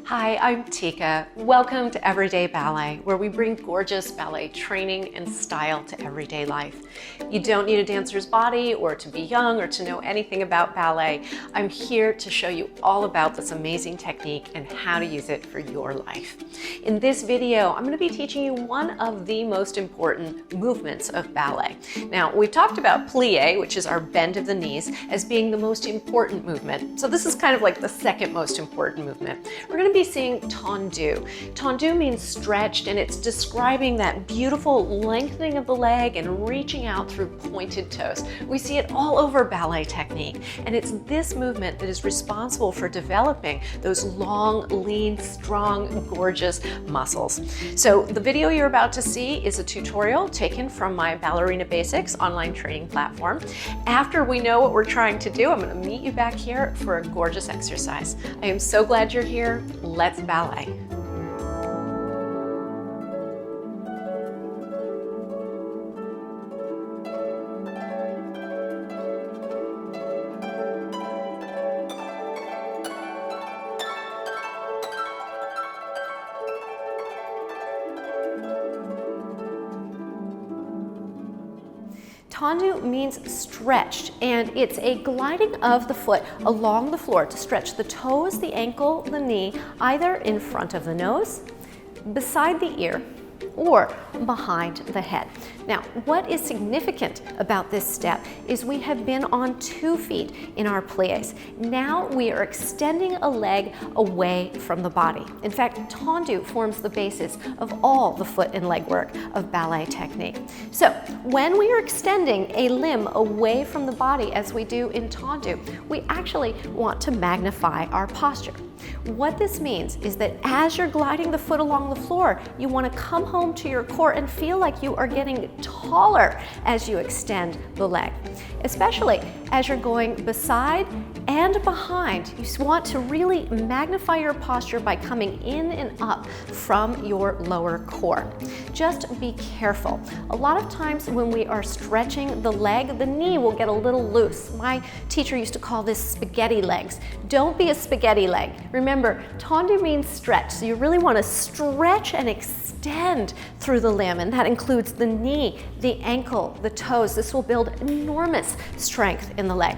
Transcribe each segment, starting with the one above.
Hi, I'm Tiekka. Welcome to Everyday Ballet, where we bring gorgeous ballet training and style to everyday life. You don't need a dancer's body or to be young or to know anything about ballet. I'm here to show you all about this amazing technique and how to use it for your life. In this video, I'm going to be teaching you one of the most important movements of ballet. Now, we've talked about plie, which is our bend of the knees, as being the most important movement. So this is kind of like the second most important movement. We're going to be seeing tendu. Tendu means stretched, and it's describing that beautiful lengthening of the leg and reaching out through pointed toes. We see it all over ballet technique, and it's this movement that is responsible for developing those long, lean, strong, gorgeous muscles. So the video you're about to see is a tutorial taken from my Ballerina Basics online training platform. After we know what we're trying to do, I'm going to meet you back here for a gorgeous exercise. I am so glad you're here. Let's ballet. Tendu means stretched, and it's a gliding of the foot along the floor to stretch the toes, the ankle, the knee, either in front of the nose, beside the ear, or behind the head. Now, what is significant about this step is we have been on 2 feet in our plies. Now we are extending a leg away from the body. In fact, tendu forms the basis of all the foot and leg work of ballet technique. So when we are extending a limb away from the body, as we do in tendu, we actually want to magnify our posture. What this means is that as you're gliding the foot along the floor, you want to come home to your core and feel like you are getting taller as you extend the leg. Especially as you're going beside and behind, you want to really magnify your posture by coming in and up from your lower core. Just be careful. A lot of times when we are stretching the leg, the knee will get a little loose. My teacher used to call this spaghetti legs. Don't be a spaghetti leg. Remember, tendu means stretch, so you really want to stretch and extend through the limb, and that includes the knee, the ankle, the toes. This will build enormous strength in the leg.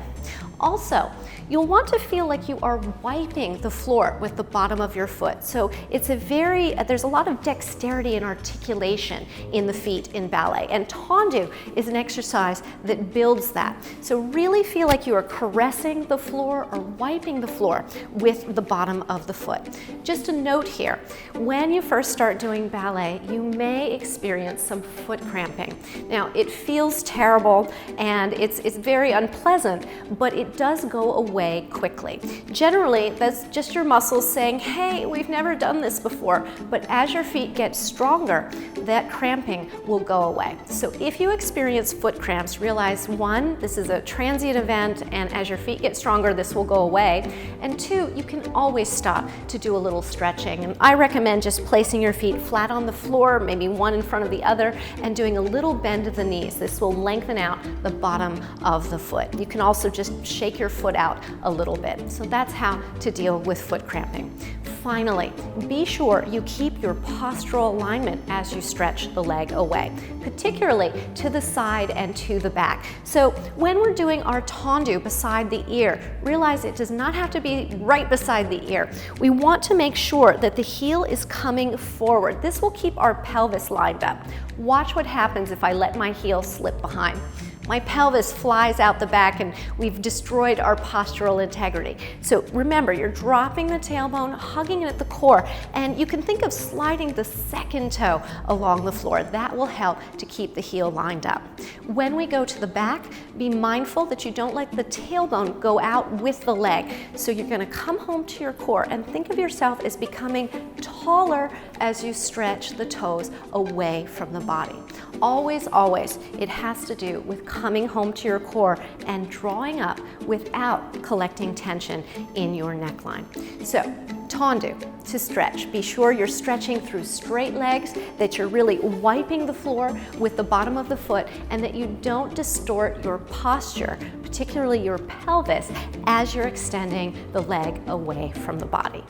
Also, you'll want to feel like you are wiping the floor with the bottom of your foot. So it's there's a lot of dexterity and articulation in the feet in ballet, and tendu is an exercise that builds that. So really feel like you are caressing the floor or wiping the floor with the bottom of the foot. Just a note here, when you first start doing ballet, you may experience some foot cramping. Now, it feels terrible and it's very unpleasant, but it does go away quickly. Generally, that's just your muscles saying, hey, we've never done this before, but as your feet get stronger, that cramping will go away. So if you experience foot cramps, realize 1, this is a transient event, and as your feet get stronger, this will go away. And 2, you can always stop to do a little stretching. And I recommend just placing your feet flat on the floor, maybe one in front of the other, and doing a little bend of the knees. This will lengthen out the bottom of the foot. You can also just shake your foot out a little bit. So that's how to deal with foot cramping. Finally, be sure you keep your postural alignment as you stretch the leg away, particularly to the side and to the back. So when we're doing our tendu beside the ear, realize it does not have to be right beside the ear. We want to make sure that the heel is coming forward. This will keep our pelvis lined up. Watch what happens if I let my heel slip behind. My pelvis flies out the back and we've destroyed our postural integrity. So remember, you're dropping the tailbone, hugging it at the core, and you can think of sliding the second toe along the floor. That will help to keep the heel lined up. When we go to the back, be mindful that you don't let the tailbone go out with the leg. So you're going to come home to your core and think of yourself as becoming taller as you stretch the toes away from the body. Always, always, it has to do with coming home to your core and drawing up without collecting tension in your neckline. So, tendu, to stretch. Be sure you're stretching through straight legs, that you're really wiping the floor with the bottom of the foot, and that you don't distort your posture, particularly your pelvis, as you're extending the leg away from the body.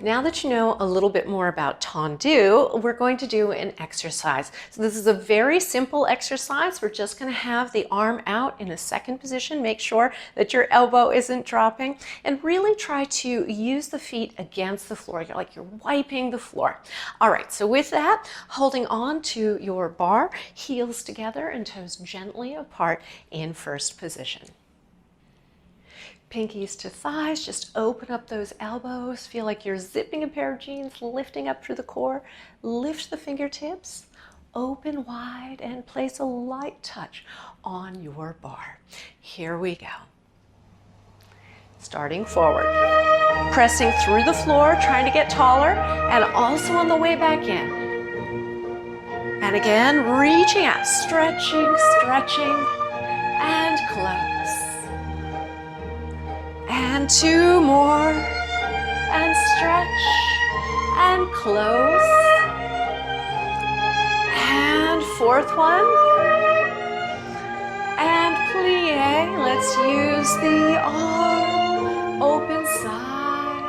Now that you know a little bit more about Tendu, we're going to do an exercise. So this is a very simple exercise. We're just going to have the arm out in a second position. Make sure that your elbow isn't dropping and really try to use the feet against the floor. You're wiping the floor. All right, so with that, holding on to your barre, heels together and toes gently apart in first position. Pinkies to thighs, just open up those elbows. Feel like you're zipping a pair of jeans, lifting up through the core. Lift the fingertips, open wide, and place a light touch on your barre. Here we go. Starting forward, pressing through the floor, trying to get taller, and also on the way back in. And again, reaching out, stretching, stretching, and close. And two more, and stretch, and close, and fourth one, and plie. Let's use the arm, open side,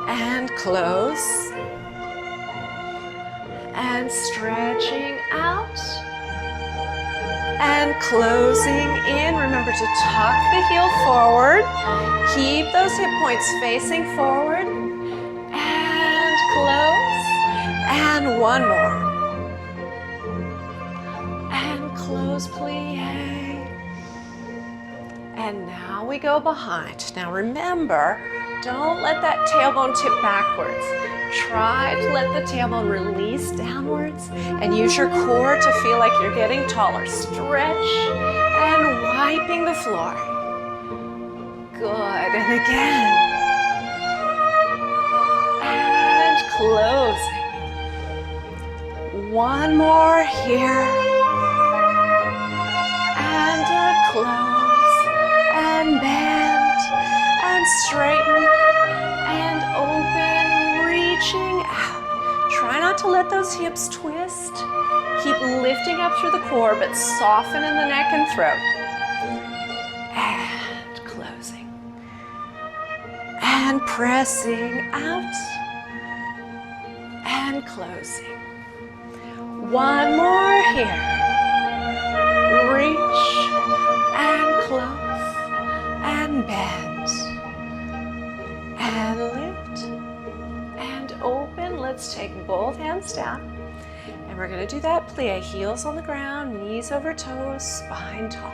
and close, and stretching out, and closing in. Remember to tuck the heel forward. Keep those hip points facing forward. And close. And one more. And close, plie. And now we go behind. Now remember, don't let that tailbone tip backwards. Try to let the tailbone release downwards and use your core to feel like you're getting taller. Stretch and wiping the floor. Good, and again. And closing. One more here. And close. And bend. And straighten. And open. Reaching out. Try not to let those hips twist. Keep lifting up through the core, but soften in the neck and throat. And closing. And pressing out. And closing. One more here. Reach and close and bend. And lift. Open. Let's take both hands down. And we're going to do that plie. Heels on the ground, knees over toes, spine tall.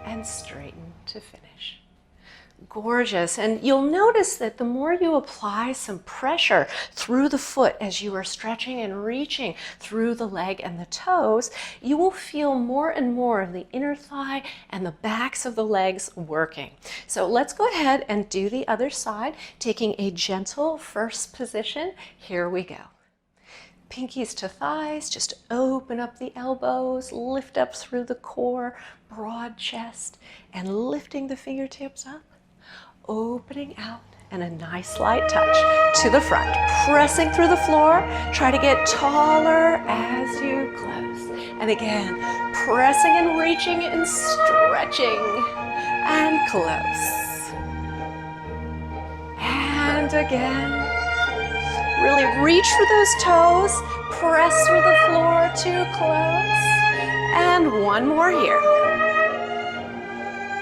And straighten to finish. Gorgeous. And you'll notice that the more you apply some pressure through the foot as you are stretching and reaching through the leg and the toes, you will feel more and more of the inner thigh and the backs of the legs working. So let's go ahead and do the other side, taking a gentle first position. Here we go. Pinkies to thighs, just open up the elbows, lift up through the core, broad chest, and lifting the fingertips up. Opening out and a nice light touch to the front. Pressing through the floor, try to get taller as you close. And again, pressing and reaching and stretching and close. And again, really reach for those toes, press through the floor to close. And one more here.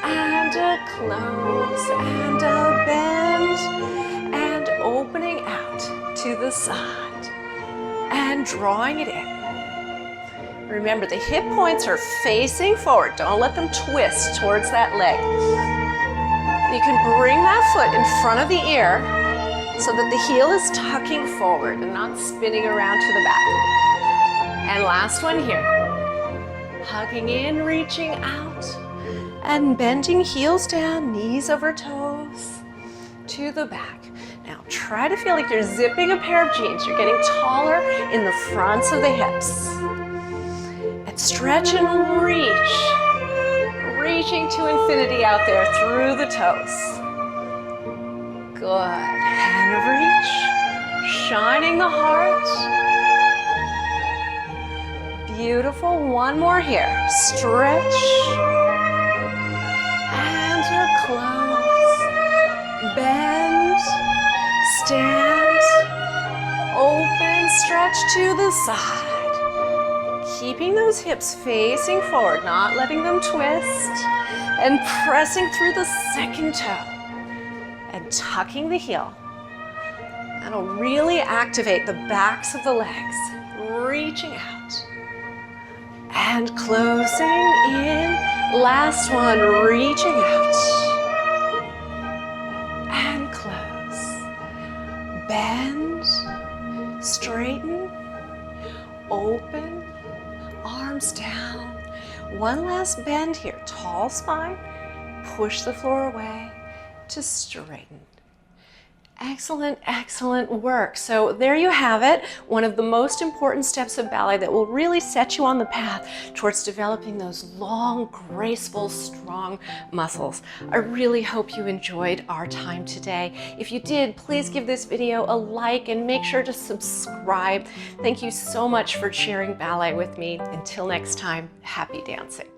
And a close and a bend and opening out to the side and drawing it in. Remember, the hip points are facing forward. Don't let them twist towards that leg. You can bring that foot in front of the ear so that the heel is tucking forward and not spinning around to the back. And last one here. Hugging in, reaching out. And bending heels down, knees over toes, to the back. Now try to feel like you're zipping a pair of jeans. You're getting taller in the fronts of the hips. And stretch and reach. Reaching to infinity out there through the toes. Good. And reach. Shining the heart. Beautiful. One more here. Stretch. Close, bend, stretch to the side. Keeping those hips facing forward, not letting them twist. And pressing through the second toe. And tucking the heel. That'll really activate the backs of the legs. Reaching out. And closing in. Last one, reaching out. And close. Bend. Straighten. Open. Arms down. One last bend here. Tall spine. Push the floor away to straighten. Excellent, excellent work. So there you have it, one of the most important steps of ballet that will really set you on the path towards developing those long, graceful, strong muscles. I really hope you enjoyed our time today. If you did, please give this video a like and make sure to subscribe. Thank you so much for sharing ballet with me. Until next time, happy dancing.